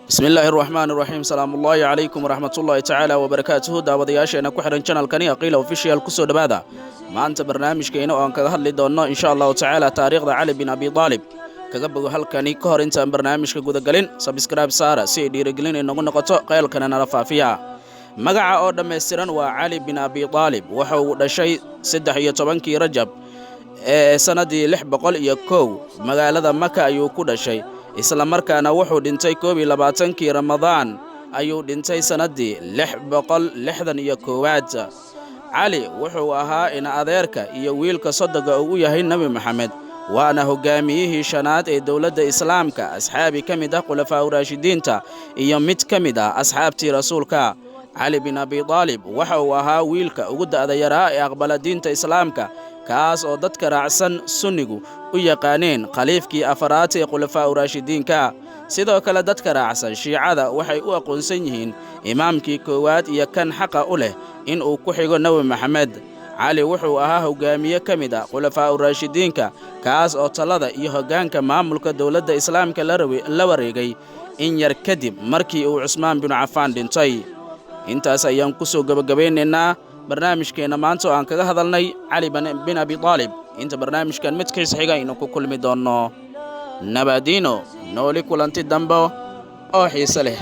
بسم الله الرحمن الرحيم سلام الله عليكم ورحمة الله تعالى وبركاته داودياشينا ku xiran channel-kani Aqil Official ku soo dhawaada maanta barnaamijkeena oo aan kaga hadli doono insha Allah ta'ala taariikhda Ali bin Abi Talib kaga bogo halkani ka hor intaan barnaamijka guda galin subscribe saara si dhiirigelin inagu noqoto qeylkana nala faafiya magaca oo dhameystiran waa Ali bin Abi Talib waxa uu dhashay 13 Rajab sanadii 601 magaalada Makka ayuu ku dhashay isla markaana wuxuu dhintay 22 Ramadaan ayuu dhintay sanadii 661 Ali wuxuu ahaa in adeerka iyo wiilka sodogga uu yahay Nabi Maxamed waana hogaamiyihii shanaad ee dawladda Islaamka asxaabi kamid ah khulafaa raashidiinta iyo mid kamid ah asxaabtii rasuulka Ali bin Abi Talib waxa uu ahaa wiilka ugu da'da yaraa ee aqbala diinta Islaamka kaas oo dadka raacsan sunnigu u yaqaaneen khaliifkii afaraad ee khulafaa raashidiinka sidoo kale dadka raacsan shiicada waxay u aqoonsan yihiin imaamkii koowaad iyo kan xaqa u leh in uu ku xigo Nabi Maxamed Ali wuxuu ahaa hogaamiye kamid ah khulafaa raashidiinka kaas oo talada iyo hogaanka maamulka dawladda Islaamka la wareegay in yar kadib markii uu Usmaan bin Affan dhintay intaas ayaan ku soo gabagabaynaynaa barnaamijkeena maanta oo aan kaga hadalnay Ali bin Abi Talib inta barnaamijkan mid ka xiga inuu ku kulmi doono nabadino nooli kulanti dambe oo xiiso leh